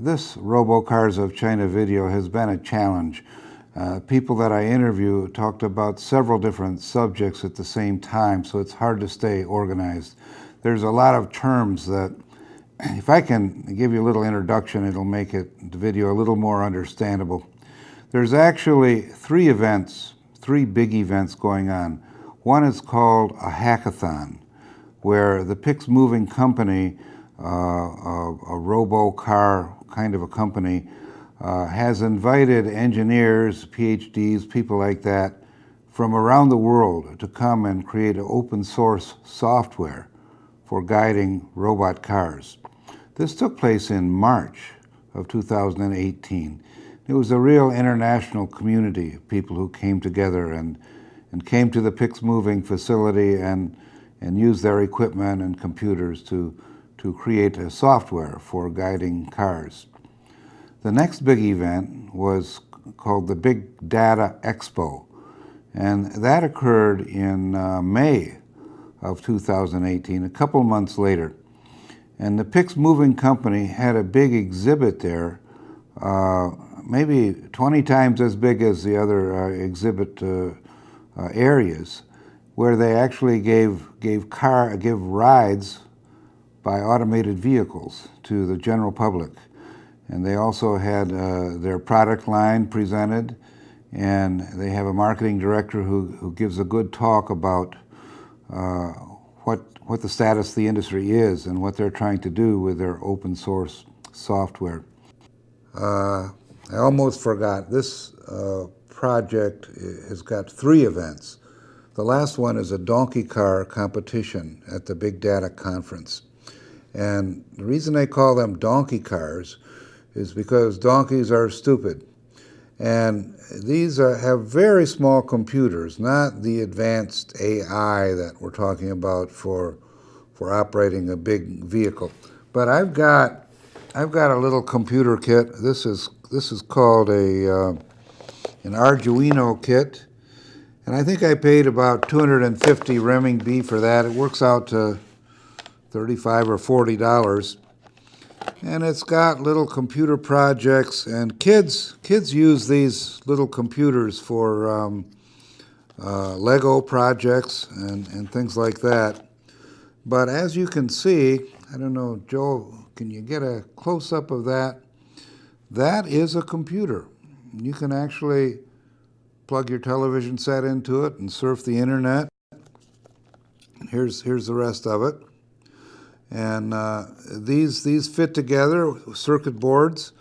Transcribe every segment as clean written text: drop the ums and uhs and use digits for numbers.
This Robo Cars of China video has been a challenge. People that I interview talked about several different subjects at the same time, so it's hard to stay organized. There's a lot of terms that, if I can give you a little introduction, it'll make the video a little more understandable. There's actually three big events going on. One is called a hackathon, where the Pix Moving Company, a robo car kind of a company, has invited engineers, PhDs, people like that, from around the world to come and create open source software for guiding robot cars. This took place in March of 2018. It was a real international community of people who came together and came to the Pix Moving facility and used their equipment and computers to create a software for guiding cars. The next big event was called the Big Data Expo, and that occurred in May of 2018, a couple months later. And the Pix Moving Company had a big exhibit there, maybe 20 times as big as the other exhibit areas, where they actually gave rides by automated vehicles to the general public. And they also had their product line presented, and they have a marketing director who gives a good talk about what the status of the industry is and what they're trying to do with their open source software. I almost forgot, this project has got three events. The last one is a donkey car competition at the Big Data Conference. And the reason they call them donkey cars is because donkeys are stupid. And these have very small computers, not the advanced AI that we're talking about for operating a big vehicle. But I've got a little computer kit. This is called an Arduino kit. And I think I paid about 250 renminbi for that. It works out to $35 or $40. And it's got little computer projects, and kids use these little computers for Lego projects and things like that. But as you can see, I don't know, Joe, can you get a close-up of that? That is a computer. You can actually plug your television set into it and surf the internet. Here's the rest of it. And these fit together, circuit boards,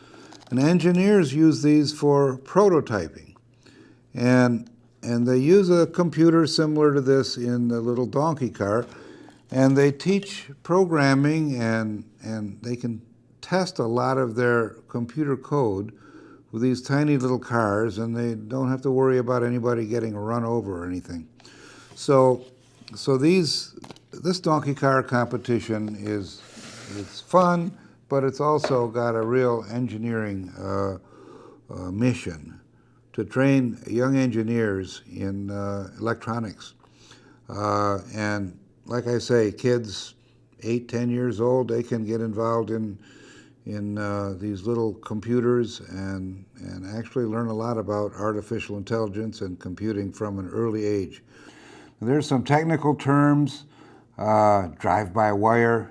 and engineers use these for prototyping. And they use a computer similar to this in the little donkey car, and they teach programming, and they can test a lot of their computer code with these tiny little cars, and they don't have to worry about anybody getting run over or anything. So this donkey car competition it's fun, but it's also got a real engineering mission to train young engineers in electronics. And like I say, kids 8, 10 years old, they can get involved in these little computers and actually learn a lot about artificial intelligence and computing from an early age. There's some technical terms. Drive-by-wire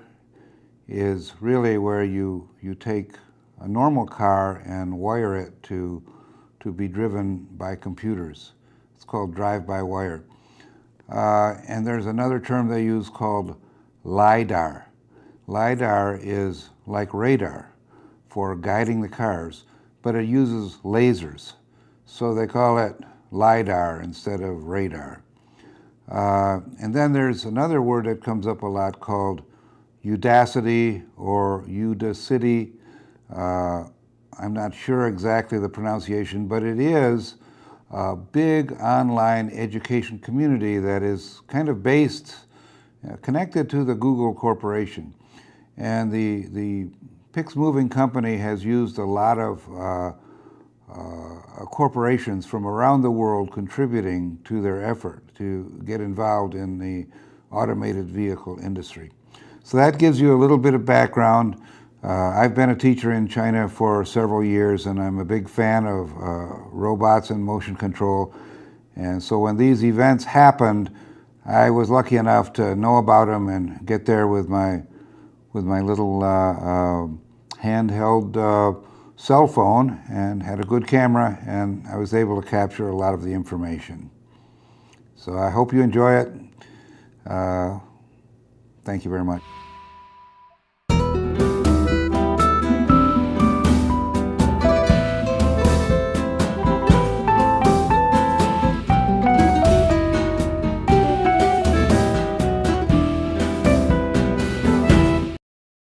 is really where you take a normal car and wire it to be driven by computers. It's called drive-by-wire. And there's another term they use called LiDAR. LiDAR is like radar for guiding the cars, but it uses lasers. So they call it LiDAR instead of radar. And then there's another word that comes up a lot called Udacity or Udacity. I'm not sure exactly the pronunciation, but it is a big online education community that is kind of based, connected to the Google Corporation. And the Pix Moving Company has used a lot of corporations from around the world contributing to their effort to get involved in the automated vehicle industry. So that gives you a little bit of background. I've been a teacher in China for several years, and I'm a big fan of robots and motion control. And so when these events happened, I was lucky enough to know about them and get there with my little handheld cell phone, and had a good camera, and I was able to capture a lot of the information. So I hope you enjoy it. Thank you very much.